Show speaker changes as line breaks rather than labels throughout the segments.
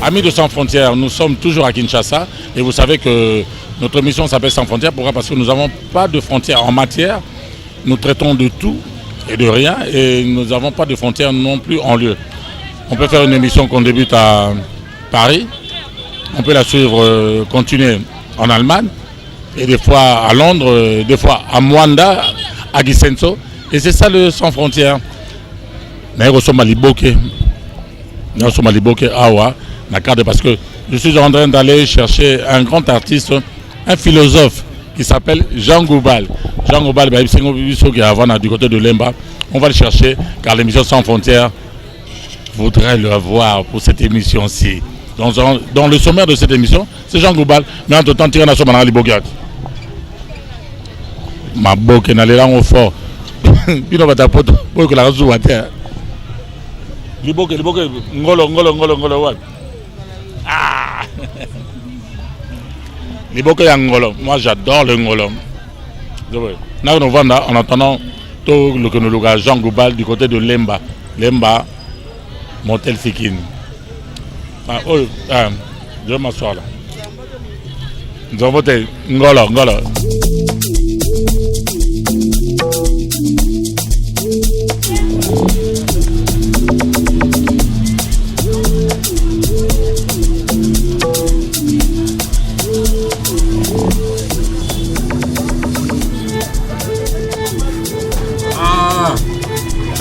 Amis de Sans Frontières, nous sommes toujours à Kinshasa et vous savez que notre mission s'appelle Sans Frontières. Pourquoi? Parce que nous n'avons pas de frontières en matière. Nous traitons de tout et de rien et nous n'avons pas de frontières non plus en lieu. On peut faire une émission qu'on débute à Paris, on peut la suivre, continuer en Allemagne et des fois à Londres, des fois à Mwanda, à Gisenso. Et c'est ça le Sans Frontières. Mais nous sommes à Liboke. Nous sommes à Liboke, Awa. Parce que je suis en train d'aller chercher un grand artiste, un philosophe qui s'appelle Jean Goubal. Jean Goubal, qui est avant du côté de Lemba. On va le chercher car l'émission Sans Frontières voudrait le voir pour cette émission-ci. Dans le sommaire de cette émission, c'est Jean Goubal. Mais entre-temps, Tirana Somana Libogat. Ma boque n'a l'air en fort. Puis on va t'apporter pour que la raison soit terre. Liboke, ngolo, ouais. Ah. Liboke ya ngolo. Moi j'adore le ngolo. Là on va en attendant tout le que Jean Goubal du côté de Lemba. Lemba, Motel Fikine. Je vais m'asseoir là. Nous avons voté ngolo.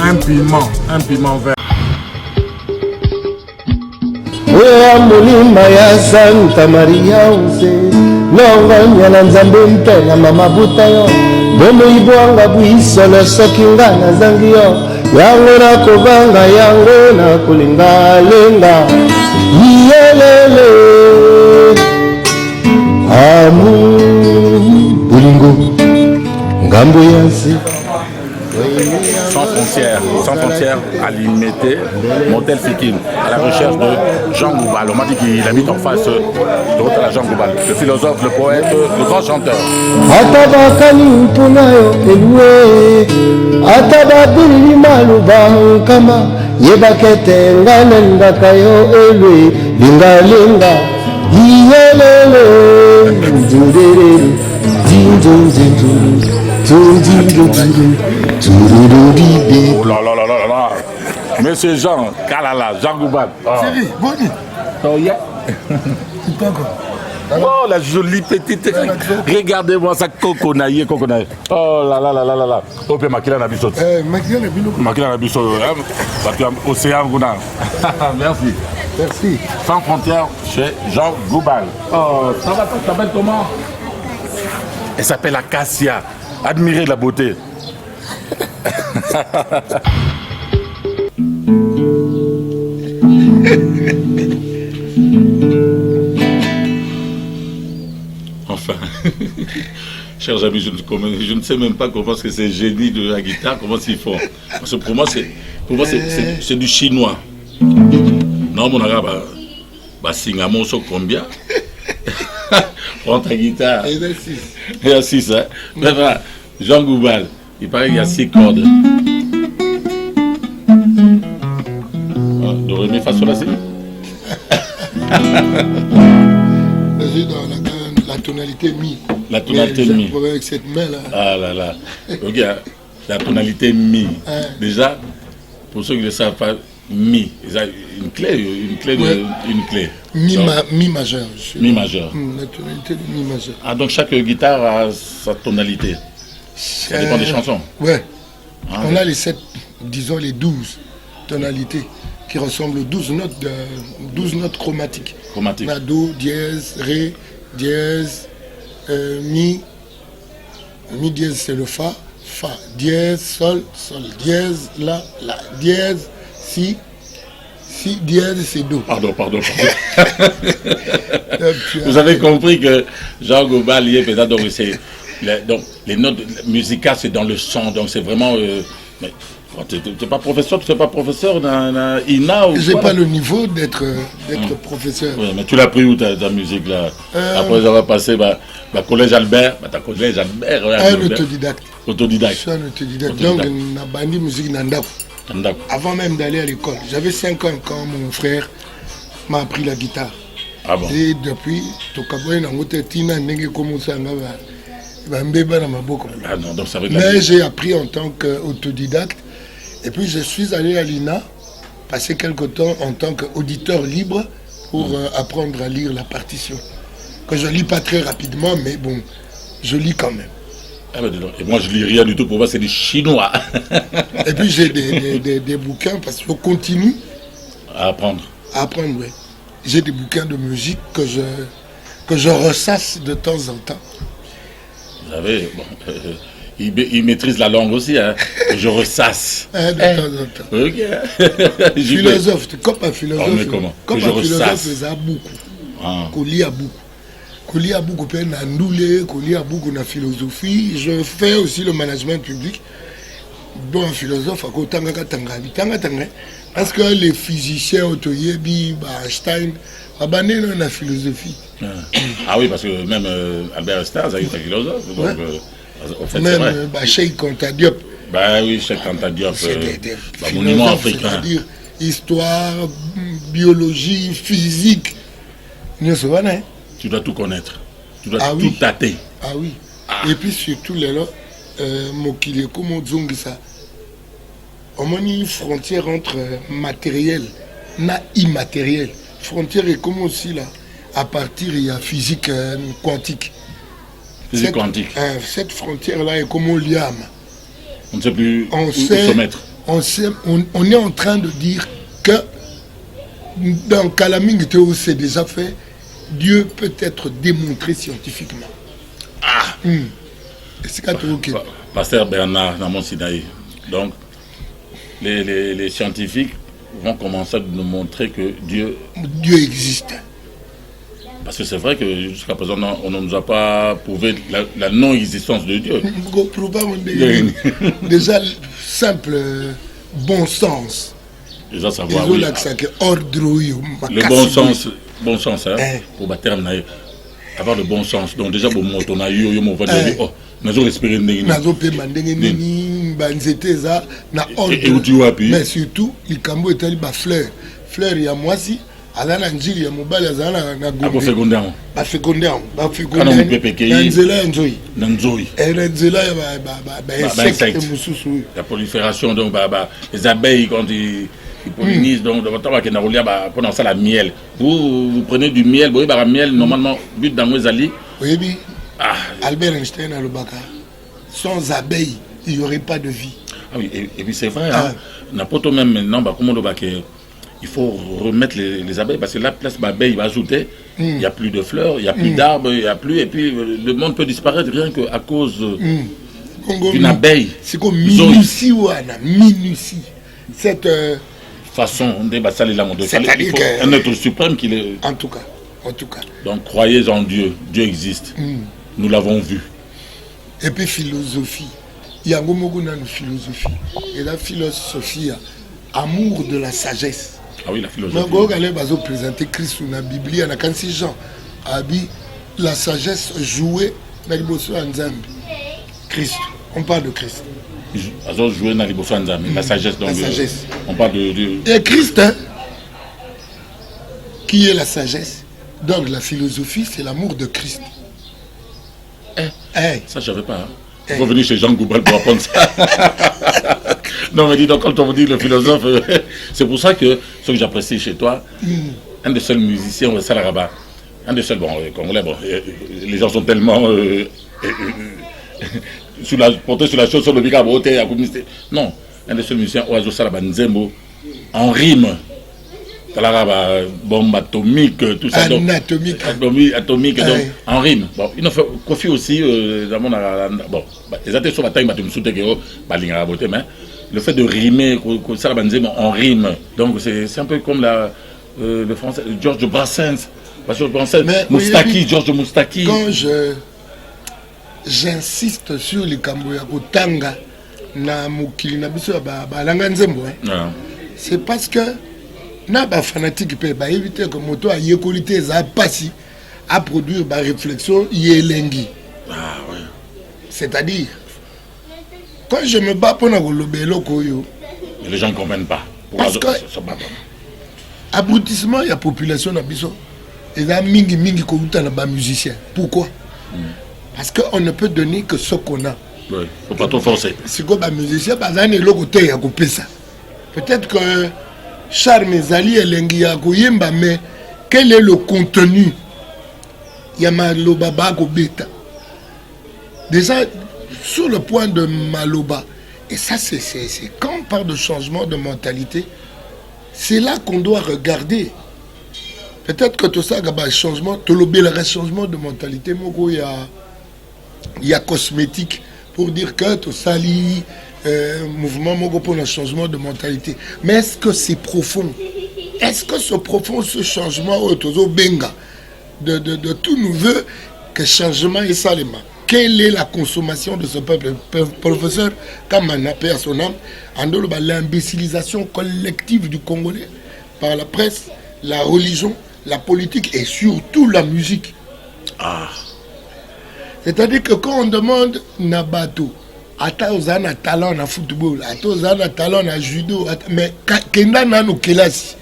Un piment vert.
Oya mulima ya Santa Maria use Nonga nyana nzambe mpena mama buta yo Bomo ibwanga buisolo soki nga na zangi yo Yango na kobanga yango na kulinga lenga Yelele Amu Bulingo Ngambo yansi
Sans frontières à l'imité, Motel Fikine, à la recherche de Jean Goubal. On m'a dit qu'il habite en face de l'autre à Jean Goubal, le philosophe, le poète, le grand chanteur.
Atabakani mpunayo elwe, atababili maluba kama, yebakete nganenda kayo elwe, linga, yelele, dudere, dindu.
Oh là. Monsieur Jean, Kalala, Jean Goubal.
Chérie, Boni.
Oh la jolie petite. Regardez-moi ça, coconaille. Oh là. Oh, puis Makila Nabiso. Makila Nabiso. Océan Gouna. Merci. Sans Frontières chez Jean Goubal. Oh, ça va, ça s'appelle comment? Elle s'appelle Acacia. Admirez la beauté. Enfin, chers amis, je ne sais même pas comment que ces génies de la guitare, comment ils font. Parce que pour moi, c'est du chinois. Non, mon arabe, Singamo, combien? Prends ta guitare. Il y a 6. Hein? Mais voilà, Jean Goubal, il paraît qu'il y a 6 cordes. Do, ré, mi, fa, sol, la, si.
Dans la tonalité mi.
La tonalité mi.
Avec cette main là.
Ah là. Regarde, la tonalité mi. Déjà, pour ceux qui ne le savent pas, mi. Une clé.
Mi majeur.
Mi majeur.
La tonalité de mi majeur.
Ah, donc chaque guitare a sa tonalité. Ça dépend des chansons.
Ouais. On a les 7, disons les 12 tonalités qui ressemblent aux 12 notes chromatiques. On a do, dièse, ré, dièse, mi. Mi dièse c'est le fa, dièse, sol, dièse, la, dièse, si dièse c'est do.
Pardon. Vous avez compris que Jean Goubal y est peut-être donc les notes musicales c'est dans le son, donc c'est vraiment. Tu n'es pas professeur d'un INA ou
j'ai
quoi?
Pas le niveau d'être professeur.
Oui, mais tu l'as pris où ta musique là? Après avoir passé collège Albert, ta collège Albert.
Un autodidacte.
Autodidacte.
Je suis un autodidacte. Donc, on a banni musique Nandako. Avant même d'aller à l'école. J'avais 5 ans quand mon frère m'a appris la guitare.
Ah bon?
Et depuis, mais j'ai appris en tant qu'autodidacte. Et puis je suis allé à l'INA, passer quelque temps en tant qu'auditeur libre pour apprendre à lire la partition. Que je lis pas très rapidement, mais bon, je lis quand même.
Ah ben, et moi je lis rien du tout, pour moi c'est des chinois.
Et puis j'ai des bouquins parce que je continue
à apprendre.
À apprendre, oui. J'ai des bouquins de musique que je ressasse de temps en temps.
Vous savez, bon, il maîtrise la langue aussi, hein. Je ressasse.
De temps en temps.
Ok.
Philosophe, comme un philosophe.
Oh, mais comment?
Comme
je
un
ressasse.
philosophe, ça a beaucoup. Qu'on lit à beaucoup. Qu'on lit à beaucoup, qu'on lit à beaucoup de philosophie. Je fais aussi le management public. Bon, un philosophe, parce que les physiciens, Otoyebi, Einstein, abandonnent dans la philosophie.
Ah oui, parce que même Albert Einstein, c'est un philosophe. Donc, en fait,
même Cheikh Anta Diop.
Bah oui, Cheikh Anta Diop,
des
monument africain.
C'est-à-dire histoire, biologie, physique.
Tu dois tout connaître. Tu dois tout tâter.
Ah oui. Et puis surtout, les lots, Mokile, comment ça. On a une frontière entre matériel et immatériel. Frontière est comme aussi là, à partir de la physique quantique.
Physique quantique.
Cette frontière-là est comme au liam.
On ne sait plus où se mettre.
On est en train de dire que dans Kalaming Théo, c'est déjà fait. Dieu peut être démontré scientifiquement.
Ah!
C'est OK.
Pasteur Bernard Namon Sinaï. Donc, les scientifiques vont commencer à nous montrer que Dieu
existe.
Parce que c'est vrai que jusqu'à présent, on ne nous a pas prouvé la non-existence de Dieu.
Déjà, simple bon sens.
Déjà, savoir.
Oui.
Le bon sens, hein, pour battre avoir le bon sens. Donc, déjà, pour moi, on a eu, on va dire, oh, nous avons respiré.
Mais surtout, il cambo est allé fleur. Fleur, il y a moi si. Ala na njili ya mobali azala na gombe. Ba fécondant. Na nzoi. Na nzela ya ba insecte mususu.
La prolifération donc les abeilles quand ils pollinisent donc pendant ça la miel. Vous prenez du miel, vous voyez miel normalement but dans vos alliés.
Oui. Albert Einstein a le baka. Sans abeilles, il n'y aurait pas de vie.
Ah oui, et puis c'est vrai, n'importe même maintenant, comment il faut remettre les abeilles parce que la place d'abeilles va ajouter, il n'y a plus de fleurs, il n'y a plus d'arbres, il n'y a plus, et puis le monde peut disparaître rien qu'à cause d'une abeille.
C'est comme minutie, minutie. Cette
façon de
c'est-à-dire
un être suprême qu'il est.
En tout cas.
Donc croyez en Dieu, Dieu existe. Nous l'avons vu.
Et puis philosophie. Il y a une philosophie. Et la philosophie, amour de la sagesse.
Ah oui, la philosophie.
Je présenter Christ dans la Bible, il y a 46 gens. La sagesse jouée dans le Christ. On parle de Christ.
Jouer dans la sagesse. Donc,
la sagesse.
On parle de...
Et Christ, qui est la sagesse. Donc la philosophie, c'est l'amour de Christ.
Ça, je ne savais pas. Il faut venir chez Jean Goubal pour apprendre ça. Non, mais dis donc, quand on dit le philosophe, c'est pour ça que ce que j'apprécie chez toi, un des seuls musiciens au Salaraba, un des seuls, Congolais, les gens sont tellement portés sur la chose, sur le bica, non, un des seuls musiciens au Salaraba, Nzembo, en rime. Salaraba, bombe atomique, tout ça.
Atomique,
donc en rime. Bon, il nous fait Kofi aussi, les athées sur la taille, mais le fait de rimer, en rime, donc c'est un peu comme le français, Georges Brassens, Moustaki, Georges Moustaki.
Quand j'insiste sur les Kamboya, Tanga, na mukili na biso balanga nzembo, c'est parce que na ba fanatique pe ba éviter que moto a yekolité za passi à produire ba réflexion yelengi.
Ah ouais.
C'est-à-dire quand je me bats pour na kolobelo koyo,
les gens ne comprennent pas.
Parce que abrutissement il y a population na biso et là mingi kouta na ba musicien. Pourquoi? Parce qu'on ne peut donner que ce qu'on a.
Oui, faut pas trop forcer.
Si quoi ba musicien bazane le côté ya couper ça. Peut-être que Charme Zali elengi ya koyemba, mais quel est le contenu? Ya maloba ba ko beta. Déjà sur le point de maloba, et ça c'est quand on parle de changement de mentalité, c'est là qu'on doit regarder. Peut-être que tout ça a changement, tout le changement de mentalité, il y a cosmétique pour dire que tout ça lit mouvement pour le changement de mentalité. Mais est-ce que c'est profond? Est-ce que ce profond, ce changement autour benga de tout nous veut que changement est salement? Quelle est la consommation de ce peuple? Professeur Kamana, paix à son âme, en dehors de l'imbécilisation collective du Congolais par la presse, la religion, la politique et surtout la musique.
Ah.
C'est-à-dire que quand on demande Nabato, attends, on a talent en football, attends, on a talent en judo, mais Kenda Nano Kelasi,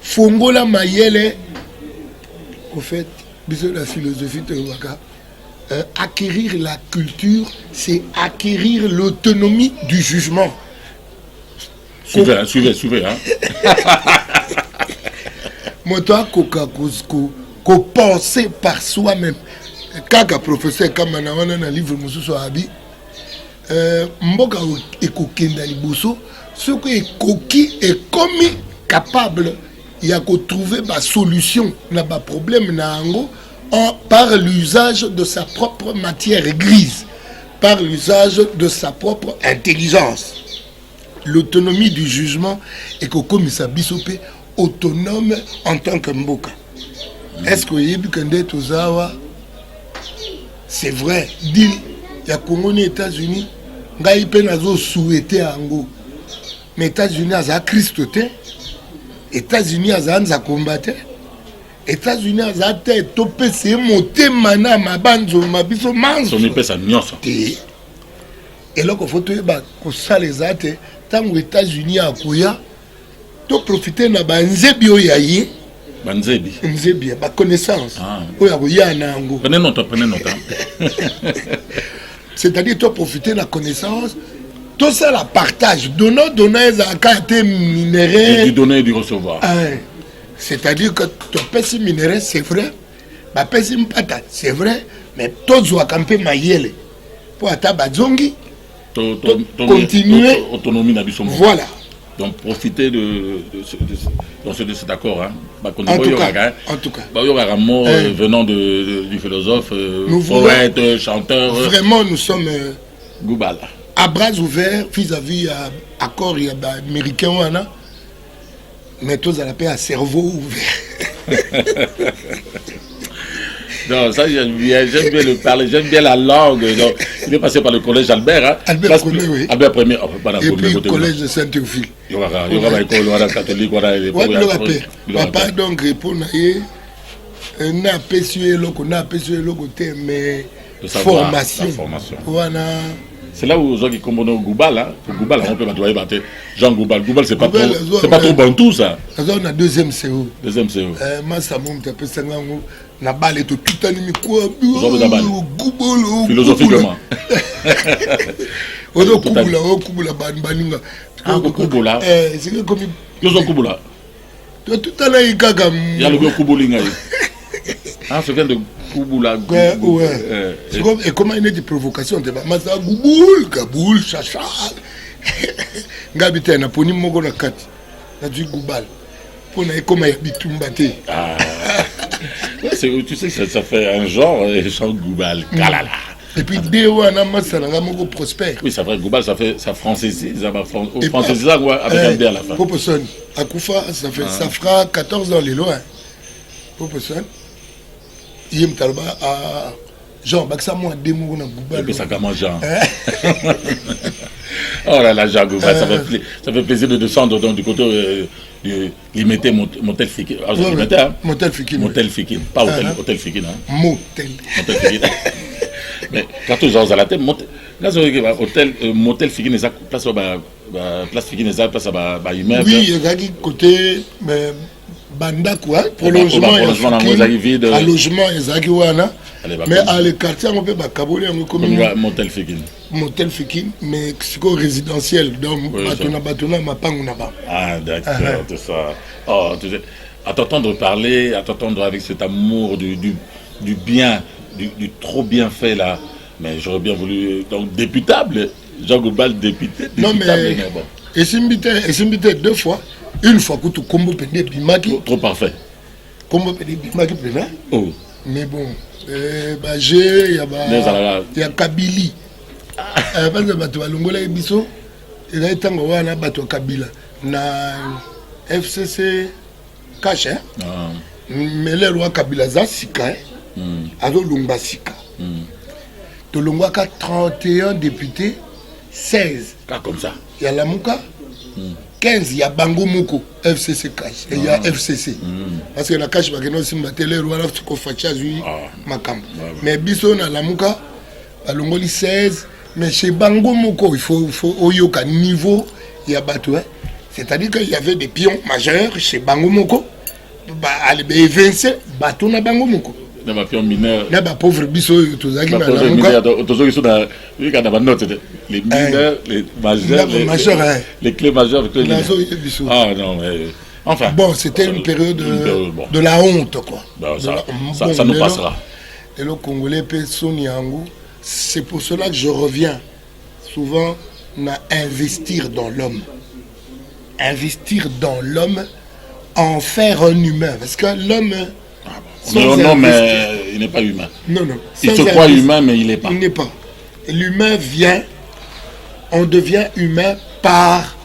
Fongola Mayele, au fait, bisous la philosophie de Waka. Acquérir la culture, c'est acquérir l'autonomie du jugement.
Suivez. Hein.
Moi, toi, qu'on penser par soi-même. Quand un professeur, comme on a un livre, Moussou Abi, Mboka Ekokenda Liboso, ce qui est commis capable, il y a qu'à trouver ma solution, n'a pas problème, n'a ango. Par l'usage de sa propre matière grise, par l'usage de sa propre intelligence. L'autonomie du jugement est que comme ça bisopé autonome en tant que Mboka. Est-ce que vous avez Tozawa? C'est vrai, dit il y a Congo et États-Unis, ngai pe nazo souhaité ango. Mais États-Unis a Christ, États-Unis a combattre. États-Unis a été topé, c'est monté mana ma banzo ma biso manzo.
Son épée ça nyonso.
Et là qu'on faut tout ba ko ça les até tant aux États-Unis a koya to profiter na banzebi oyaye
banzebi.
Nzebi ba connaissance.
Ah.
Oya koya na ngo.
Prenez note.
C'est-à-dire to profiter na connaissance. Tout ça la partage. Donnant à carte minéraux.
Du donner et du recevoir.
Ah. C'est-à-dire que ton pèse minéral, c'est vrai, ma pèse patate, c'est vrai, mais tous doivent camper maïele pour atabadzongi, continuer.
Autonomie d'Abisson.
Voilà.
Donc profitez de cet accord. Hein.
En tout cas.
Il y aura un mot venant du philosophe, poète, chanteur.
Vraiment, nous sommes
Goubal.
À bras ouverts vis-à-vis à accord américain. Mais tous à la paix à cerveau ouvert.
Non, ça j'aime bien le parler, j'aime bien la langue. Donc, il est passé par le collège Albert. Hein.
Albert Ier, oui.
Albert Ier,
et puis le collège de Saint-Théophile.
Il y aura l'école, il y aura la catholique, il y aura les
papa donc répond à n'a pas su le côté, mais formation. Voilà.
C'est là où Jean Kombono Goubal, hein. Pour Goubal, on peut battre Jean Goubal. Goubal, c'est pas trop bantou ça.
On a deuxième CO. Moi, ça monte un peu ça. Na balle tout animé quoi. Goubal.
Philosophiquement.
On Kubula baninga.
Ah, Kubula.
C'est comme.
Yozo Kubula.
Tout à l'heure, il
y a le Kubulinga. Ah, ça vient de Kubula.
Ouais. Et comment il y a des provocations? Masa Gouboul, Gaboul, Chacha. Ngabite na poni moko na kati. Na du Goubal. Pour na comment il habite Tumbate.
Ah. Tu sais que ça fait un genre, Jean Goubal. Kalala.
Et puis dès où on a massa na moko prospère.
Oui, c'est vrai, Goubal ça francésise, au francésise avec un D à la fin.
Poposon, à Koufa, ça fera 14 ans les lois. Poposon. Yem Talba à Jean Baksa moi démon na Goubal.
Et puis ça commence Jean. Oh là là, Jean Goubal, ça fait plaisir de descendre donc, du côté du Limité Motel Fikine. Motel Fikine, pas Hôtel Fikine. Hein.
Motel
Fikine. Mais 14 ans à la tête, Motel Fikine, place Fikine, place à immeuble.
Oui, il y a côté bandako prolongement
vide
logement ezaki wana mais à le quartier on peut bakaboli yango comme
motel Fikin
mais siko résidentiel donc batona mapangu na ba.
Ah d'accord, tout ça. Oh, à t'entendre parler, à t'entendre avec cet amour du bien, du trop bien fait là, mais j'aurais bien voulu donc députable, Jean Goubal député.
Non mais bon. Et Simbité 2 fois, une fois que tu combo pédé bimaki.
Trop parfait.
Combo pédé bimaki pédé.
Oh.
Mais bon, il y a Kabili. Parce que bato balongola biso, il y a tango wana bato Kabila na FCC cash hein. Mais le roi Kabila za sika azo longba sika. To longwa ka 31 députés, 16
comme ça.
Il y a la Mouka, 15 il y a Bango Moko, FCC cash et il y a FCC. Parce que la cash va que nous sommes battus le roi là tu confatia lui makam. Mais biso na la Mouka balongoli 16. Mais chez Bango Moko, il faut au niveau, il y a bateau. C'est-à-dire qu'il y avait des pions majeurs chez Bango Moko. Il y avait 20 bateaux dans Bango Moko.
Il y a des pions mineurs.
Il y a des pauvres bisous. Les mineurs, les majeurs,
les clés majeures. Ah non, mais. Enfin.
Bon, c'était une période de la honte, quoi.
Ça nous passera.
Et le Congolais peut Yango. C'est pour cela que je reviens souvent à investir dans l'homme. Investir dans l'homme, en faire un humain. Parce que l'homme...
Non, mais il n'est pas humain.
Non.
Il se croit humain, mais il n'est pas.
Il n'est pas. L'humain vient, on devient humain par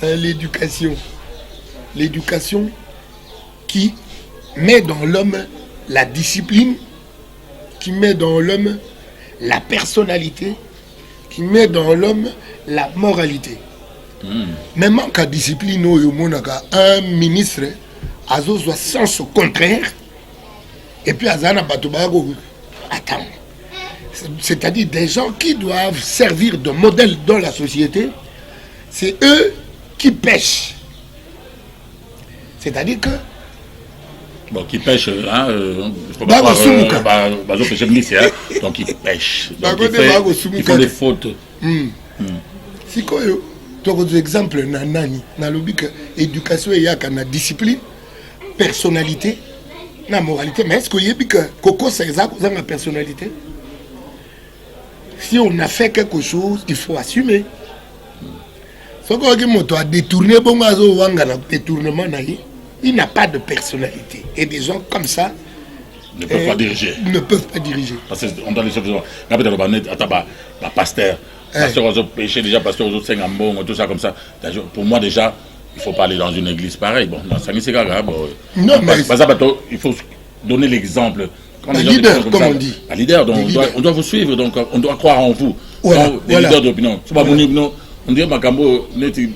l'éducation. L'éducation qui met dans l'homme la discipline, qui met dans l'homme la personnalité, qui met dans l'homme la moralité. Même en cas de discipline, un ministre a un sens contraire, et puis Azana Batobago attend. C'est-à-dire des gens qui doivent servir de modèle dans la société, c'est eux qui pêchent. C'est-à-dire que
bon, qui pêche, hein, faut pas croire, pêcher ministre, hein, donc il pêche. Donc il fait des fautes.
Si quoi, tu as des exemples, dans l'éducation, il y a une discipline, personnalité, la moralité. Mais est-ce qu'il y a que Coco, c'est exact, la personnalité? Si on a fait quelque chose, il faut assumer. Si on a détourné, détournement, il n'a pas de personnalité. Et des gens comme ça
ne peuvent pas diriger.
Ne peuvent pas diriger.
Parce qu'on doit les choses. Pasteur. Pasteur aux autres péchés, déjà, pasteur aux autres Sengambon, tout ça comme ça. Pour moi, déjà, il ne faut pas aller dans une église pareille. Bon, dans c'est grave.
Non, mais.
Il faut donner l'exemple.
Un leader, comme on dit.
Un leader, donc on doit vous suivre, donc on doit croire en vous.
Voilà.
Des leaders d'opinion. C'est pas mon opinion. On dit Makambo, il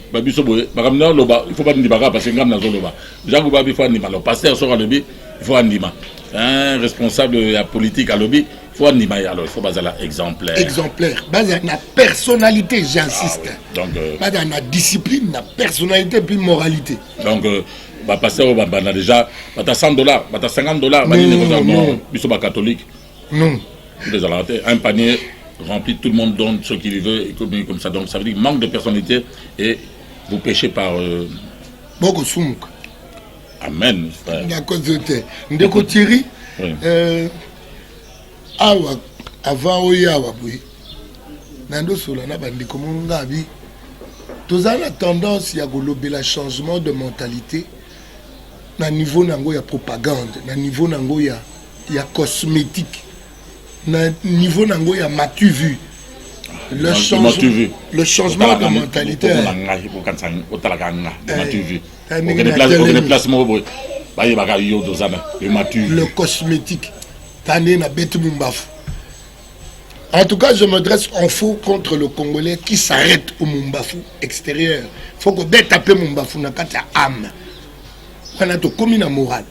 faut pas dire parce que Ngam Nazoloba. Jean Gouba, il faut animer. Le pasteur sera le il faut animer. Un responsable de la politique à lobby, il faut animer. Alors, il faut baser là exemplaire.
Exemplaire. Baser la personnalité, j'insiste.
Donc,
baser la discipline, la personnalité, puis moralité.
Donc, pasteur, déjà, tu as $100, tu as $50, non, ils sont pas catholiques.
Non.
Un panier rempli, tout le monde donne ce qu'il veut, et comme ça. Donc ça veut dire manque de personnalité et vous péchez par...
Beaucoup soumk.
Amen, frère.
Ndeko Thierry, avant Oyawa, Nando Solana, Bandeko Mongabi, tous en a tendance à le changement de mentalité. Na niveau nango ya propagande, na niveau nango ya cosmétique. Na niveau nango ya matu vu le changement de mentalité le cosmétique en tout cas je me dresse en faux contre le Congolais qui s'arrête au Mumbafu extérieur. Faut que bête taper Mumbafu na kata âme on a tout comme une morale.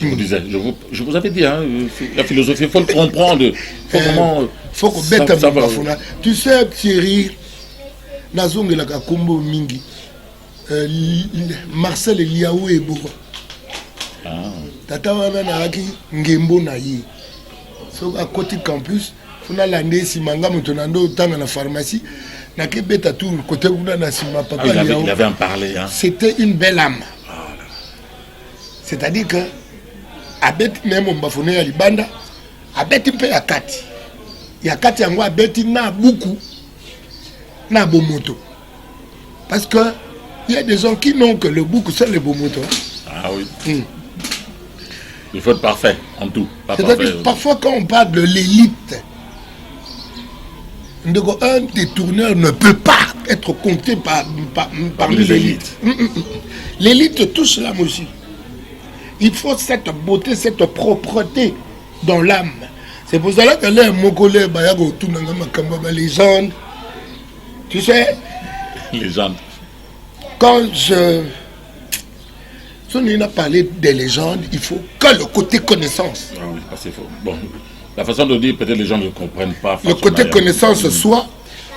Je vous disais, je vous avais dit, hein, la philosophie, il faut le comprendre.
Faut que bête tu sais, Thierry, Nazong la Kakumbo Mingi. Marcel Liaou et Boba. Tata wana na aki ngembo na ye. So à côté campus, on a l'année si manga montonando tanga na pharmacie. Na ke beta tout côté kuna na sima papa Liaou.
Il avait en parlé hein.
C'était une belle âme. C'est-à-dire que abeti même mbafone ya libanda, abeti pe yakati. Yakati yango abeti na buku na bomoto. Parce que il y a des gens qui n'ont que le bouc, c'est le beau moto.
Ah oui. Il faut être parfait en tout.
C'est-à-dire parfois quand on parle de l'élite, un détourneur ne peut pas être compté parmi l'élite. L'élite touche l'âme aussi. Il faut cette beauté, cette propreté dans l'âme. C'est pour cela que les Mogolais, légende, tu sais,
légende.
Quand si on a parlé des légendes, il faut que le côté connaissance.
Ah oui, c'est faux. Bon, la façon de dire, peut-être les gens ne comprennent pas.
Le côté connaissance soit,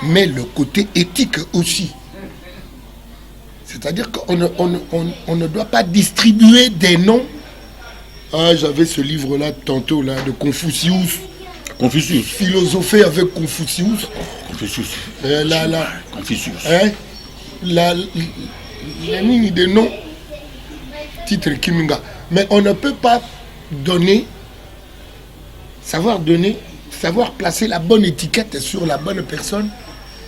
mais le côté éthique aussi. C'est-à-dire qu'on ne doit pas distribuer des noms. Ah, j'avais ce livre-là tantôt là de Confucius.
Confucius.
Philosopher avec Confucius.
Confucius.
Confucius. Hein? La ligne de nom, titre Kiminga. Mais on ne peut pas savoir placer la bonne étiquette sur la bonne personne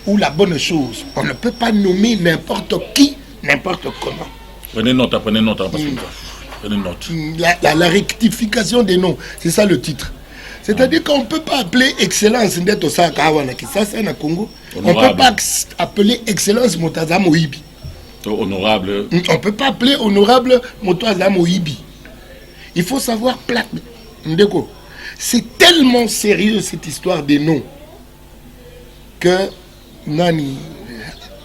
ou la bonne chose. On ne peut pas nommer n'importe qui, n'importe comment.
Prenez note, parce que prenez note.
La rectification des noms, c'est ça le titre. C'est-à-dire qu'on ne peut pas appeler excellence Ndeto Sakawana qui ça c'est na Congo. On ne peut pas appeler excellence Motaza Moïbi.
Honorable.
On ne peut pas appeler honorable Motaza Moïbi. Il faut savoir Ndeko. C'est tellement sérieux cette histoire des noms que Nani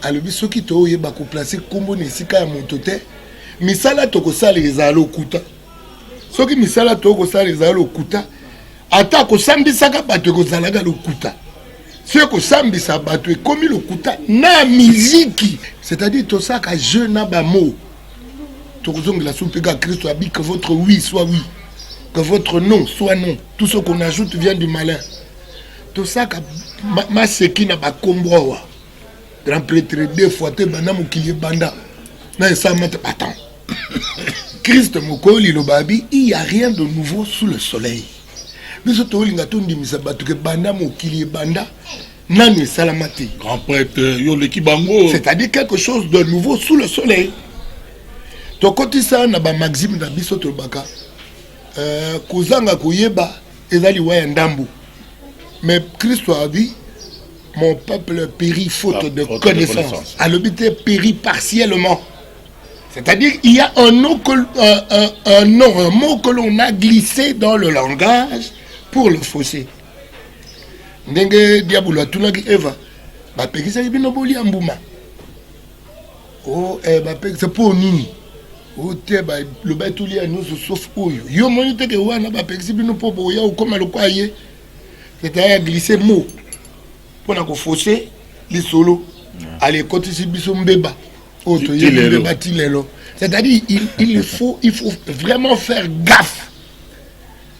alobi soki to yeba ko placer kombo nesika ya motote misala toko sala ezalo kuta. Soki misala toko sala ezalo kuta. Ata kosambisaka bato kozalaga lokuta. Ce kosambisa bato ekomi lokuta na miziki. C'est-à-dire tout ça ka je na ba mot. Tokozong la soupega Christ a dit que votre oui soit oui, que votre non soit non. Tout ce qu'on ajoute vient du malin. Tout ça ka ma seki na ba kombo wa. Grand prêtre deux fois te bana mokili banda. Na ça attends. Christ mokoli lo babi, il y a rien de nouveau sous le soleil. C'est-à-dire quelque chose de nouveau sous le soleil. Tokoti ça na ba maxime na biso tobaka. Kozanga koyeba ezali wa ndambu. Mais Christ a dit mon peuple périt faute de connaissance. À l'obité périt partiellement. C'est-à-dire il y a un mot que l'on a glissé dans le langage pour le fausser. Ndenge diabolo atunaki Eva, ba pekisa bino boli ambuma. Oh ba pekisa pour nini? Oh te ba le ba tuli anu sauf oyo. Yo moni te ke wana ba pekisa bino po boya ou comme le kwaye. C'est-à-dire glisser mot pour na ko fausser les solo. Allez côté si biso mbeba. Oh to mbeba tilelo. C'est-à-dire il faut vraiment faire gaffe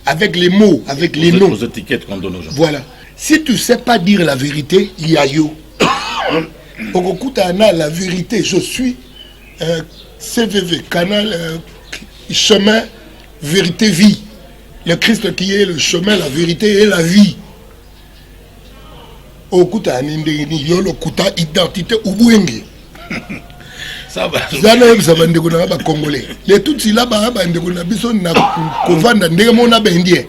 avec les mots, avec les noms.
Aux étiquettes qu'on donne aux gens.
Voilà. Si tu ne sais pas dire la vérité, il y a yo. Okokutana la vérité, je suis CVV, canal chemin, vérité, vie. Le Christ qui est le chemin, la vérité et la vie. Okutana ndeni yo lokuta identité ubwenge. Ça va. Ça va ndeko na ba congolais. Les tout si là ba ndeko na biso na kovanda ndenge mona bendie.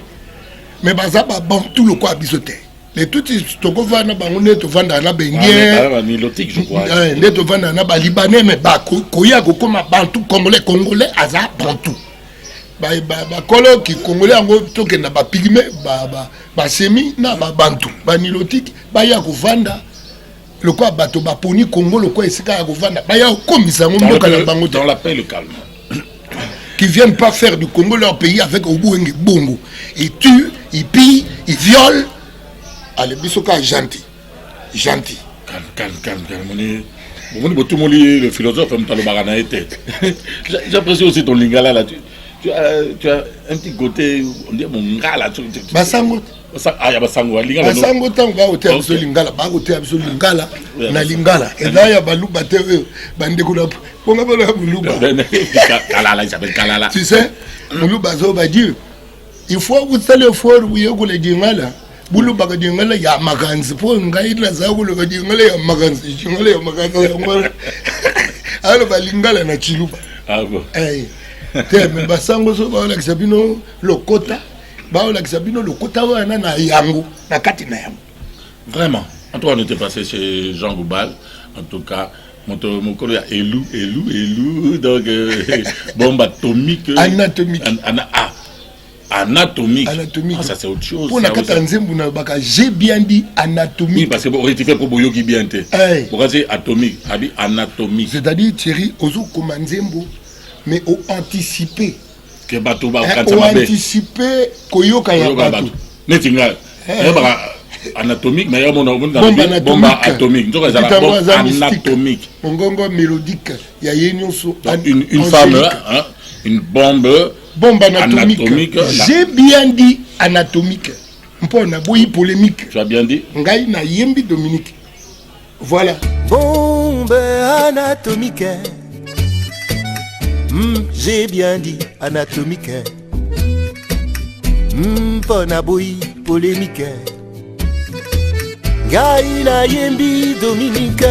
Mais baza ba bantu le quoi bisote. Les tout si toko vanda ba ngone to vanda na bendie.
Ah ni lotique je crois.
Ndé to vanda na ba libanais mais ba koya ko koma bantu congolais aza bantu. Ba kolo ki congolais ngo toke na ba pygmé ba semi na ba bantu. Ba ni lotique ba ya ko vanda. Le quoi bateau baponi Congo le quoi ici à Rovanda baya comme ça
dans la paix le calme
qui viennent pas faire du Congo leur pays avec Obuenge Bongo. Ils tuent, ils pillent, ils violent. Allez bisoka gentil
Calme. Tout le monde est le philosophe, j'apprécie aussi ton lingala là. Tu as un petit côté, on dit mon ngala.
Basango.
Ah, ya basango.
Basango tango ba hotel absolu lingala, ba hotel absolu lingala na lingala. Et là ya baluba te bande ko la ponga ba la baluba.
Kalala, il s'appelle Kalala.
Tu sais, baluba zo ba dire il faut vous aller fort où yoko le dingala. Buluba ka dingala ya maganzi po ngai la za ko le dingala ya maganzi, dingala ya maganzi. Alors ba lingala na chiluba.
Ah bon.
Eh. Mais basango so ba la kisabino lokota. Le kota na yango na kati na yango.
Vraiment. En tout cas, on était passé chez Jean Goubal. En tout cas, mon colo a Elou. Donc, bombe atomique.
Anatomique.
Anatomique.
Ah,
ça c'est autre chose.
Pour la katanzembu na baka, j'ai bien dit anatomique.
Oui, parce que bon, rectifier pour Boyo qui bien été. Pour dire atomique, anatomique.
C'est-à-dire, Thierry, ozo komanzembo, mais au anticiper.
Que bateau ba
ou anticiper koyoka ya bateau.
Netinga. Anatomique, mais il y a bombe atomique. Donc, anatomique.
Mongongo mélodique. Il y a
une femme, une bombe
anatomique. J'ai bien dit anatomique. On a bouilli polémique.
Tu as bien dit?
Ngai na yembi Dominique. Voilà.
Bombe anatomique. J'ai bien dit anatomique. Ponaboui polémique. Gaïna yembi Dominique.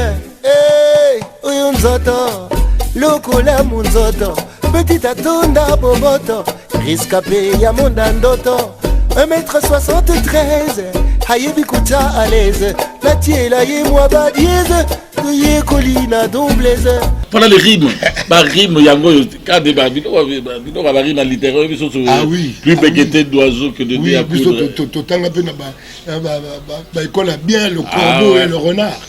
Hey, oyonzoto. Lokola monzoto. Petit atonda boboto. Riscapé ya mondandoto. 1m73. Hayebi kuta à l'aise. La tiela ye moi ba dièse. Ye colina doublaise.
Voilà les rimes. Bah rime yango quand des babino va rime littéraire
ah oui.
Plus bégueté d'oiseaux que de
oui, à coudre. Totanga pe na ba école bien le corbeau et le renard.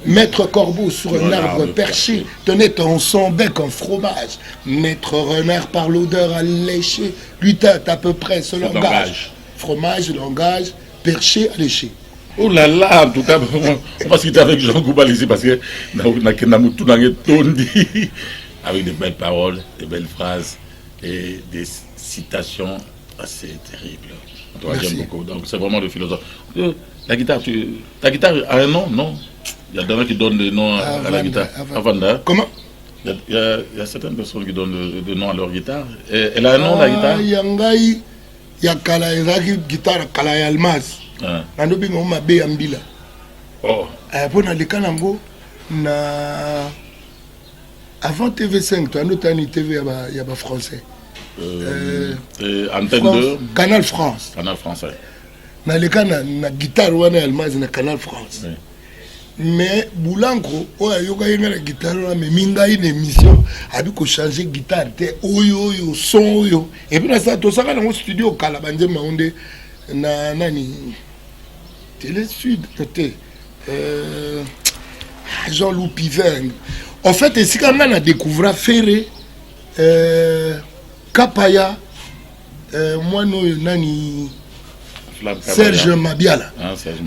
Maître corbeau sur un arbre perché tenait en son bec un fromage. Maître renard par l'odeur alléchée lui tâte à peu près ce langage. Fromage, langage, perché, alléché.
Oh là là, en tout cas, on va se quitter avec Jean Goubal ici parce que avec des belles paroles, des belles phrases et des citations assez terribles. J'aime beaucoup. Donc c'est vraiment le philosophe. La guitare, ta guitare a un nom? Non. Il y a des gens qui donnent le nom à la guitare. Avanda.
Comment?
Il y a certaines personnes qui donnent le nom à leur guitare. Et elle a un nom, la guitare?
Yangai, Yakala, guitare Kala Almas. Nanobi ngoma be ambila.
Oh.
Pona lekanango na avant TV5 toi notani TV ya ba français.
Antenne 2
Canal France.
Canal français.
Na lekana na guitare wana almaz na Canal France. Oui. Mais Boulanko oya yoka yenga la guitare na mais minga une émission abi ko changer guitare te oyo son oyo et puis na ça to saka na studio kala banje maonde na nani Télé Sud, Jean-Loup Piveng. En fait, ici, quand on a découvert Ferré, Kapaya, moi, nani, Serge Mabiala.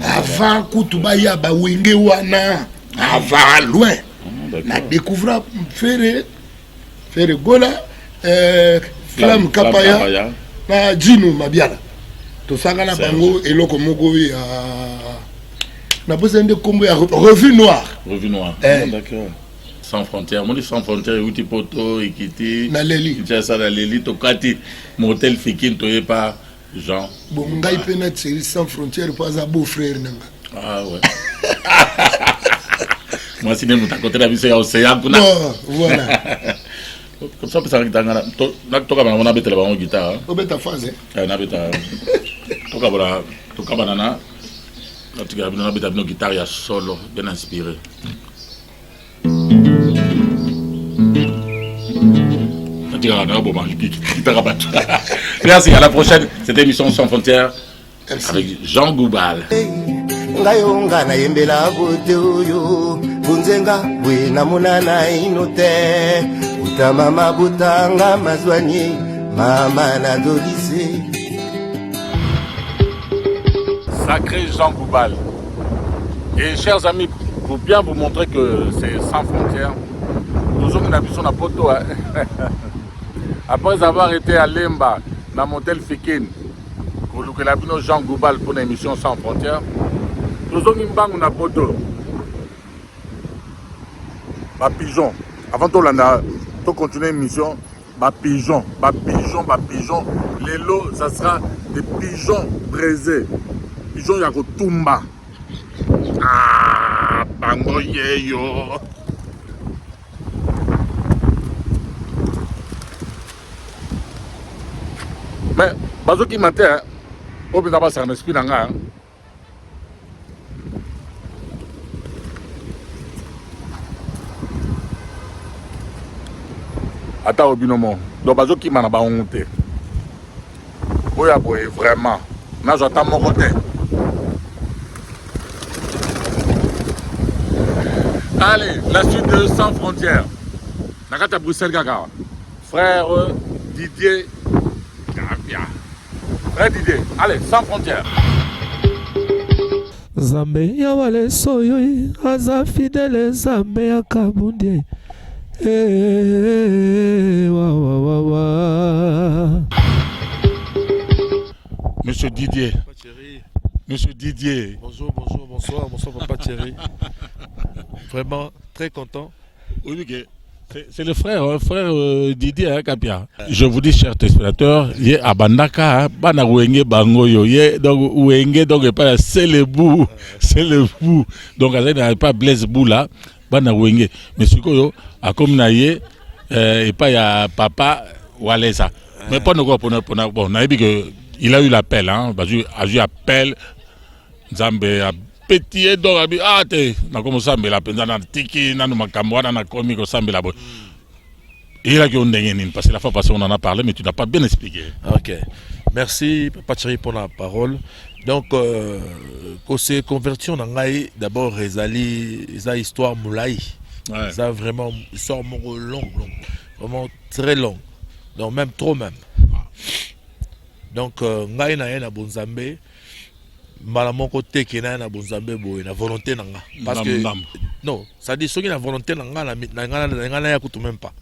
Avant Koutubaya, Bawenge Wana, avant loin. On a découvert Ferré Gola, Flamme Kapaya, Djino Mabiala. Tout ça, on a bango et l'autre mogo na besoin de combo revue noire.
Revue noire. D'accord. Sans frontières. Moi, sans frontières, où tu poto, Ikiti.
Na Leli.
Tu as ça na Leli. Tokati, motel Fikin, tu pas Jean.
Bon, ngai pena série sans frontières, pas un beau frère nanga.
Ah ouais. Moi, si nous t'as côté la vie, c'est océan.
Voilà.
Comme ça, ça va on a bêté la guitare.
On bête à phase.
On a bêté. Toka banana. On a bêté une guitare, il y a solo, bien inspiré. Merci, à la prochaine. Cette émission Sans Frontières avec Jean Goubal.
Ngayonga na yembela bote oyo bunzenga bwena munana inote utama mabutanga mazwanye mama na dolise.
Sacré Jean Goubal. Et chers amis pour bien vous montrer que c'est sans frontières, nous avons une ambition à Poto. Hein. Après avoir été à Lemba, dans mon hôtel Fikine, pour le Labino Jean Goubal pour une émission sans frontières, nous avons une banque à Poto. Bah pigeon. Avant tout, on a continué l'émission. Bah pigeon. Les lots, ça sera des pigeons braisés. Pigeons Yakotumba. Ah, bango yeyo. Mais, bazo qui m'a dit, au bout d'abord, c'est un esprit d'anga. Attends, au binomo. Donc, bazo qui m'a pas honte. Oui, vraiment. Là, j'attends mon côté. Allez, la suite de Sans Frontières. Nakata Bruxelles Gaga. Frère Didier. Frère Didier. Allez, Sans Frontières.
Zambe ya wale soyo aza fidèle Zambe ya kabundie. Wa wa wa wa.
Monsieur Didier. Monsieur Didier.
Bonjour, bonsoir Papa Thierry. Vraiment très content.
Oui, c'est le frère Didier hein, Kapia. Je vous dis, chers téléspectateurs, il y a Abandaka, Bana Wenge Bangoyo, donc Wenge, donc pas c'est le bout. Donc il n'y a pas Blaise Boula, Bana Wenge. Mais ce que a comme naïe, et pas il y a Papa Walesa. Mais pas nous bon, on a dit que il a eu l'appel, hein, parce qu'il a eu appel, Zambe a petit donc ah te na comme ça mais la penza na tiki na makambo na komi ko sambe la bo. Il a que on ndengeni parce que la fois passée on en a parlé mais tu n'as pas bien expliqué.
OK. Merci Papa Thierry pour la parole. Donc quand c'est converti on a d'abord Rezali sa histoire moulai. Ouais. Ça vraiment histoire long, vraiment très long. Donc même trop même. Donc ngai na bonzambe mala moko teke na bonzambe boy na volonté nanga parce que non ça dit ceux qui na volonté nanga na ya kutu même pas.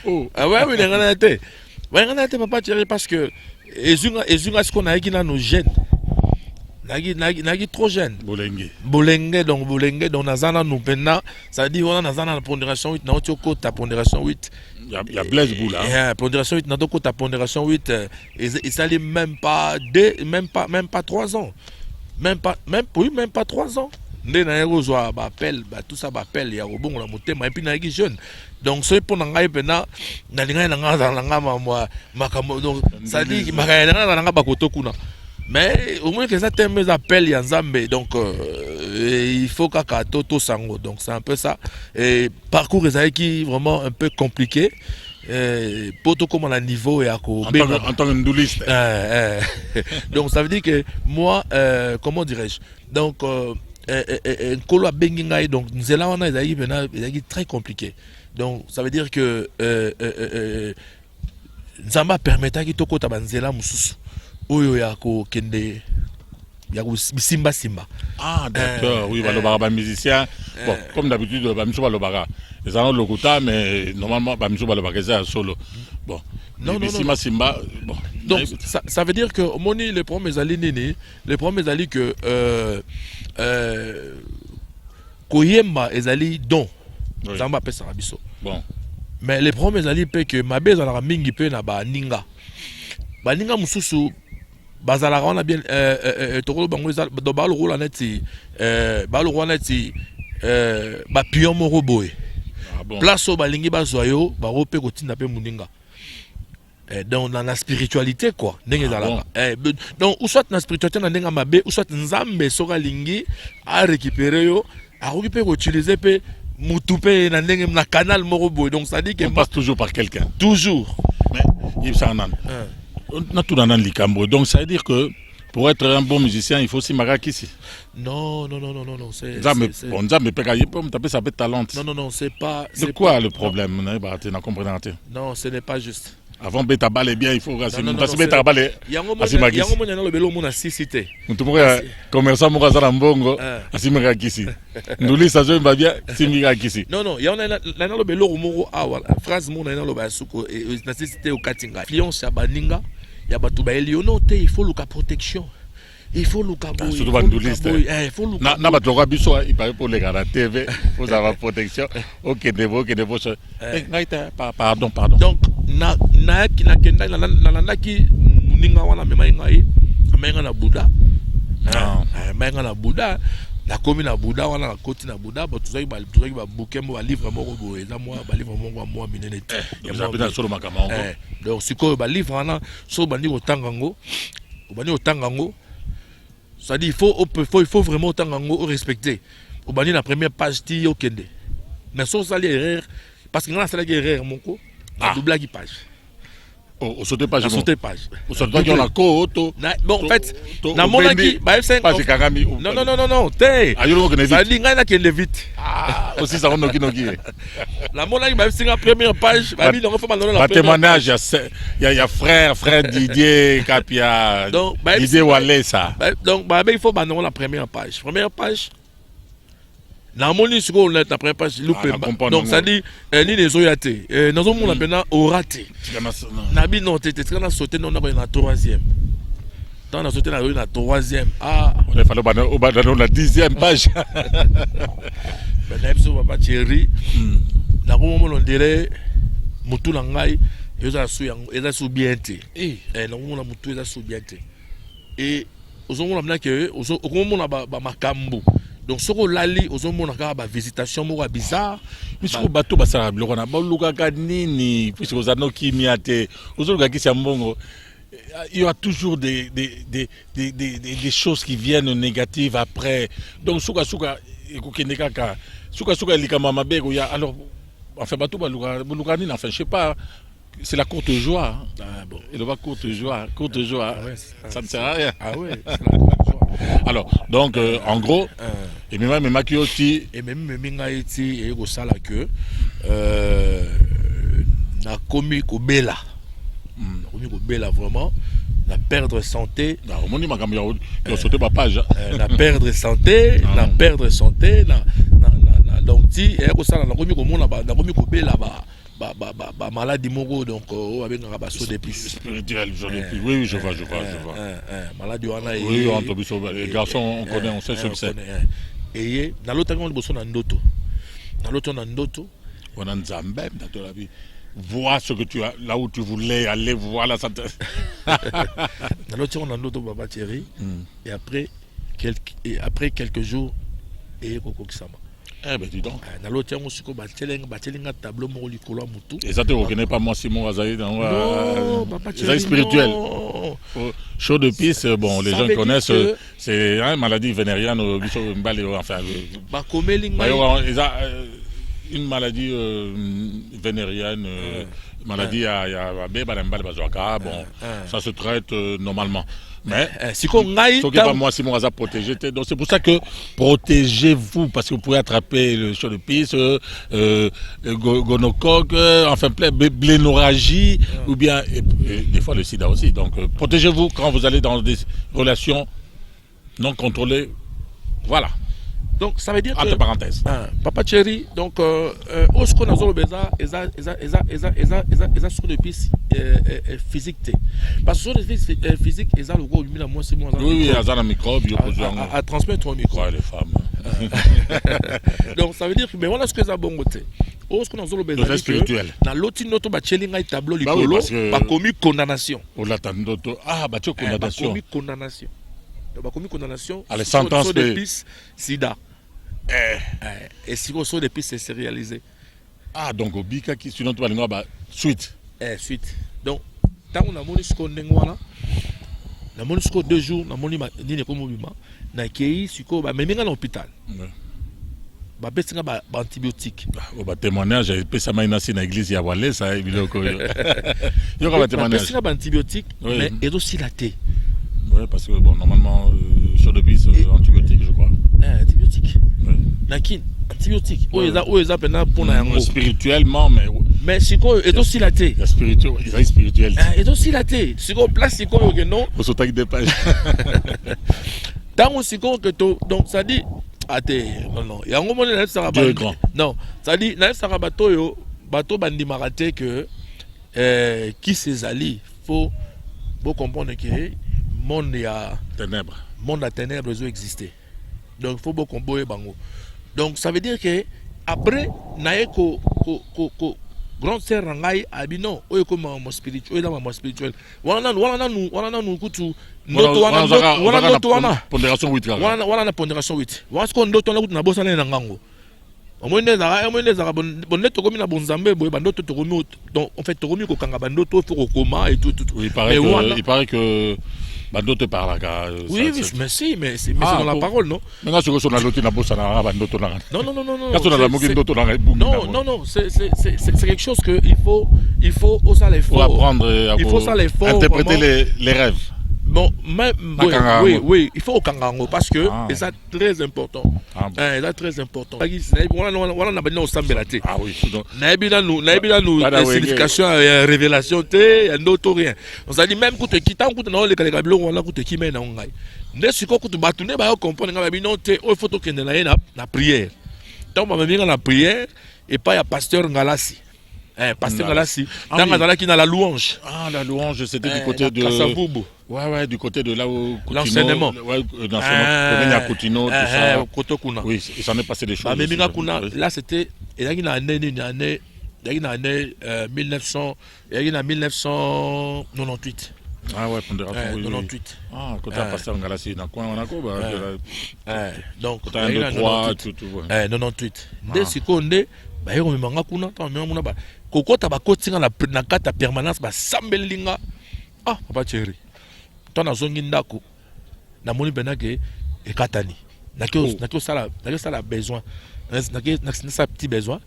Oh ah ouais oui nanga na te Papa Thierry parce que ezunga ce qu'on a qui na nos jeunes nagi trop jeune bolenge donc nazana nous pena ça dit on nazana la pondération 8 na otiko ta pondération 8.
Il y a Blaise Boula.
Yeah, pondération 8 na doko ta pondération 8 et ça dit même pas 3 ans. Même pas 3 ans. Ndé na yego zo ba appel ba tout ça ba appel ya robongo la motema et puis na jeune. Donc c'est pour ngai pena na linga na nga moi makamo donc ça dit makaya na nga ba kotokuna. Mais au moins que ça t'aime mes appels ya Nzambe donc il faut kaka toto sango donc c'est un peu ça et parcours qui vraiment un peu compliqué pour tout comme à niveau et à
en tant que ndouliste.
Donc ça veut dire que moi comment dirais-je donc kolo bengingai donc nzela wana ezaki très compliqué donc ça veut dire que Nzamba permetaki to kota banzela mususu oyo ya ko kende ya ko simba.
Ah d'accord, oui balobara musicien. Bon, comme d'habitude bamiso balobara. Les gens lokuta mais normalement bamiso balobara c'est solo. Bon. Non. Simba. Bon.
Donc ça veut dire que moni les premiers ali nini, les premiers ali que koyemba ezali don. Nzamba pesa biso.
Bon.
Mais les premiers ali pe que mabe za la mingi pe na ba ninga. Ba ninga mususu bazala on a bien tokolo bango do balo rola neti ba pion moko boy. Ah bon. Place au balingi bazoyo ba rope ko tinda pe muninga. Donc dans la spiritualité quoi ndenge zalaka. Donc ou soit na spiritualité na ndenga mabe ou soit Nzambe soka lingi a récupérer yo a récupérer ko utiliser pe mutupe na ndenge na canal moko boy. Donc ça dit que
on passe toujours par quelqu'un.
Toujours.
Mais il s'en on a tout dans le cambo. Donc ça veut dire que pour être un bon musicien, il faut aussi marquer ici.
Non. C'est
ça peut talent.
Non, c'est pas.
C'est quoi le problème?
Non, ce n'est pas juste.
avant beta balle bien il faut
non,
parce que beta balle
asimaki yango mona na lobelo mona sisité
mutu moko commerçant moko aza na mbongo asimaka kisi nduli sazo mba bien simika kisi
non yango na lobelo moko awa phrase mona na loba suko na sisité au katinga influence ya baninga ya batu ba eliono te il faut luka protection. Il faut le cabouiller.
Surtout banduliste. Il faut le cabouiller. Na bato biso il paraît pour les gars la TV, faut avoir protection. OK, de vos. Pardon.
Donc na kenda na ki ninga wana mema ngai, amenga na Bouddha. Amenga na Bouddha. La commune na Bouddha wana na koti na Bouddha, ba tuzaki ba bouquet mo ba livre moko boye, za moi ba livre moko moi minene te.
Ya zabina solo makama ngo.
Donc siko ba livre wana so bandi otangango. Bandi otangango. C'est-à-dire il faut vraiment autant respecter. Au bani la première page ti au kende. Mais sans ça l'erreur parce que là c'est la erreur mon co. La double qui page.
Au sauter page.
Au sauter page.
Au sauter on a ko
bon en fait na mon qui ba F5 non té. Ça dit nga na kende vite.
Aussi ça on noki.
La mon qui ba F5 la première page, ba mi donc faut mandonner la
première. Témoignage il y a frère Didier Kapia. Didier Walé ça.
Donc il faut mandonner la première page. Première page. Na moni siko la première page donc ça dit ni les oyaté dans un monde maintenant oraté na bi non tete quand on a sauté non na troisième dans on a sauté na troisième
on a fallu dans la 10e page
ben n'ebso papa chéri na ko mo dirait mutu na ngai eza su bien té na ko na mutu eza su bien té et ozongo na que ozomo na ba makambo. Donc ce qu'on lali aux hommes on a visitation moko bizarre
puisque bateau basara biloko na baluka kanini puisque aux anno kimiate aux autres qui mbongo il y a toujours des choses qui viennent négatives après donc suka ekokende kaka suka likama mabego ya alors enfin bateau baluka nini enfin je sais pas. C'est la courte joie.
Bon.
Et le courte joie.
Ouais,
ça ne sert à rien.
Ouais, c'est la courte joie.
Alors, donc, en gros, et même Makioti.
Et même Mingaiti et Gosala que na comique au Bella. Comique au Bella vraiment. La perdre santé.
On dit ma sauté ma page.
La perdre santé. La perdre santé. Donc, si et Gosala na comique au monde là-bas. Na comique au Bella là-bas. Maladie moko donc avec un rabasso d'épices
spirituel oui je vois
maladie wana
oui entre les garçons on connaît on sait ce que c'est
et na l'autre on bosso na ndoto
on a nzambe dans la vie vois ce que tu as là où tu voulais aller voilà ça
na l'autre on a ndoto baba Thierry et après quelques jours et kokokisama.
Eh ben dis donc.
Na l'autre on suko batelinga tableau mo likolo mutu.
Et ça te reconnaît pas moi Simon Azaï dans
c'est
spirituel. Chaud de pisse bon les gens connaissent c'est une maladie vénérienne enfin
ba komelinga
une maladie vénérienne maladie à bébé bon ça se traite normalement. Mais
si qu'on aille
pas moi Simon Aza protégé donc c'est pour ça que protégez-vous parce que vous pouvez attraper le chaud de pisse gonocoque enfin plein blénorragie ou bien et des fois le sida aussi donc protégez-vous quand vous allez dans des relations non contrôlées voilà.
Donc ça veut dire
entre parenthèses
papa chéri donc au ce qu'on a zolo beza eza sur le piste physique parce que sur le piste physique eza le gros lumina moi c'est moi
oui azana microbe
à transmettre au micro
les femmes
donc ça veut dire que mais voilà ce que ça bon côté au ce qu'on a zolo beza
spirituel
na loti noto ba chelinga tableau likolo ba commis condamnation
au latandoto ba condamnation
commis condamnation donc ba commis condamnation
à la sentence
sur le piste sida. Et si vous avez des pistes, c'est réalisé.
Donc au Bika qui sinon tu vas aller suite.
Suite. Donc, tant on a mon jusqu'au Nengwana, on a mon jusqu'au 2 jours, on a mon ni comme mouvement, na kei siko ba même à l'hôpital. Ba besinga ba antibiotique.
Ba témoignage j'ai pesa mainasi na église ya Walé ça biloko. Yo ka ba témoignage.
Besinga ba antibiotique mais et aussi la thé.
Oui parce que bon normalement sur le piste antibiotique je crois.
Antibiotique. Nakin antibiotique. Spirituellement
mais
mais siko est aussi la thé.
Spirituel.
Est aussi la thé. Siko place siko que non.
Au sautage des pages.
Tant siko que to donc ça dit non. Il y a un moment là ça va
grand.
Non, ça dit là ça va bateau bandi maraté que qui ses alliés faut comprendre que monde a
ténèbres.
Monde à ténèbres doit exister. Donc il faut beaucoup comboyer bango. Donc ça veut dire que après nae ko grand sœur rangai abino oyo ko mo spirituel dans mo spirituel. Wana nu kutu ndoto wana
pondération 8
wana na pondération 8. Wana ko ndoto na kutu na bosa na ngango. Omwende za bonne to komi na bonzambe boye bandoto to komi donc en fait to komi ko kanga bandoto faut ko koma et tout.
Oui, il paraît que bandoto parle là.
Oui, mais c'est dans la parole, non?
Mais sur la loterie na bossa na bandoto na.
Non. Non, c'est quelque chose que il faut oser l'effort.
Pour apprendre,
il faut ça l'effort.
Interpréter les rêves.
Bon, oui, il faut au kangango parce que c'est ça très important. C'est très important. Voilà, on a besoin de s'embêter.
Ah oui, donc.
Nous signification, révélation, d'autres rien. On s'est dit même que tu quittes, on a les calibres, on a coûté qui mène en gagne. Ne suis pas que tu vas tourner, bah comprendre que non, tu il faut que tu aies la prière. Donc on va venir la prière et pas il pasteur Ngalassi. Pasteur Ngalassi, dans qui a la louange.
Ah, la louange, c'était du côté de
Kassavubu.
Ouais, du côté de là où
l'enseignement.
Ouais, l'enseignement. Coutinho, tout ça.
Kotokuna.
Oui, il s'en est passé des choses.
Mais Kuna, là c'était, il y a une année 1900, il y a 1998.
Ah ouais, pondération.
98.
Ah, quand tu as passé en Galassi, dans quoi on a quoi
donc,
tu as un 2, 3, tout.
98. Dès ce qu'on est, bah, on m'a kuna, on kokota bakotinga na kata permanence ba sambelinga. Ah, papa chéri. Toi na zongi ndako. Na moni benake ekatani. Na ko sala besoin. Na sa petit besoin.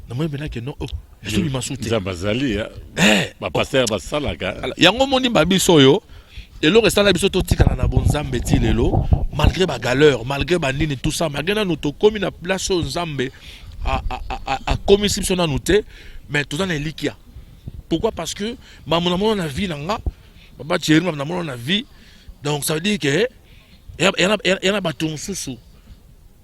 Na moni benake non. Je suis masouté.
Ça bazali hein. Ba passer ba sala ka.
Yango moni ba biso yo. Et le restant la biso to tika na bonzambe ti lelo malgré ba galère, malgré ba nini tout ça, malgré na to komi na place nzambe a commission na noté. Mais tout ça est liquide. Pourquoi? Parce que mon a vie nanga, papa chéri mon a vie. Donc ça veut dire que il y a baton sous.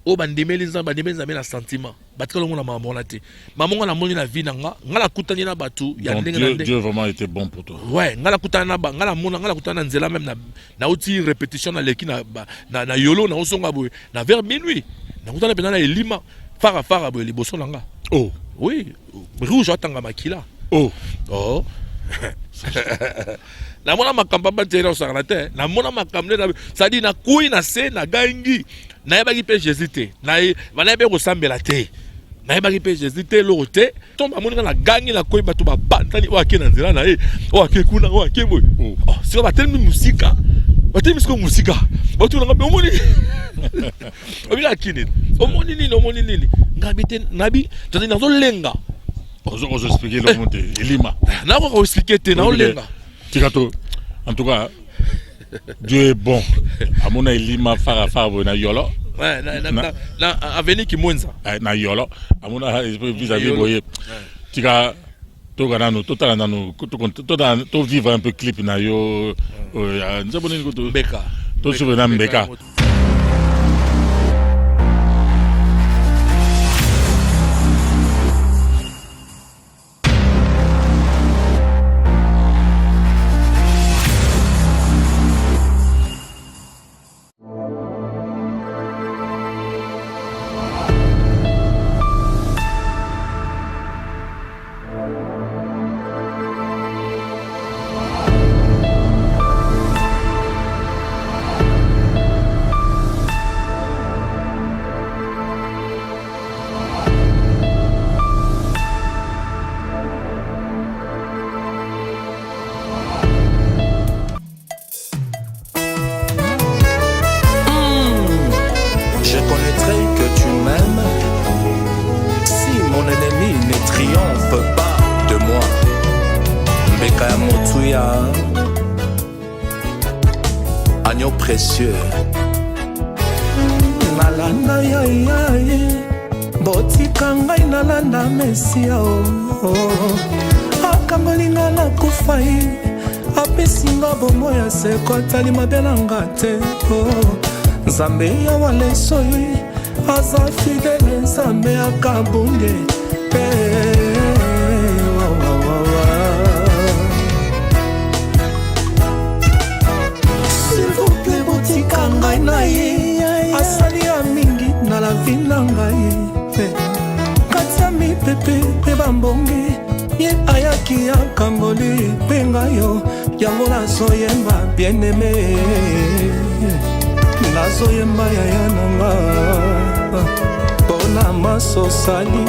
O bandemeli na sentiment. Batkalo mon maman la té. Maman na moni na vie nanga, ngala kutani na batu, ya
ndenge Dieu vraiment était bon pour toi.
Ouais, ngala kutana na ngala mona ngala kutana nzela même na outil répétition na leki na yolo na osonga boy. Na vers minuit. Na kutana pena na elima fara boy liboso nanga.
Oh.
Oui, rouge atanga makila.
Oh.
Na mona makamba batera osarate, na mona makamle na ça dit na kui na se na gangi. Na yeba ki pe Jésus te. Na yeba ko sambela te. Na yeba ki pe Jésus te lo te. Tomba mona na gangi na kui batu ba bantani wa ke na nzela na e. Wa ke kuna wa ke boy. Oh, si ba telmi musika. Ba telmi sko musika. Ba tu na be omoni. Obila kini. Omoni nini. Nabi, tu es dans le lenga.
On expliquer le monde. Elima.
Na ko expliquer te na lenga.
Tikato. En tout cas, Dieu est bon. Amona Elima fara na yolo.
Ouais, na avenir ki mwenza.
Na yolo. Amona vis-à-vis boye. Tika to kana no to tala no to vivre un peu clip na yo. Nzabone ko to.
Beka.
To souvenir na Mbeka.
Précieux. botika ngai nalanda mesia akangolinga na kufai apesinga bomo ya seko atali mabe na nga te nzambe ya walesoi aza fidele nzambe akabunge s'il vous plaît botika ngai na ye asali ya mingi na la vie na ngai kati ya mipepe mpe bambongi ye ayaki akangoli mpe ngayo yango nazoyemba bien-aimé nazoyemba yaya nanga mpona masosali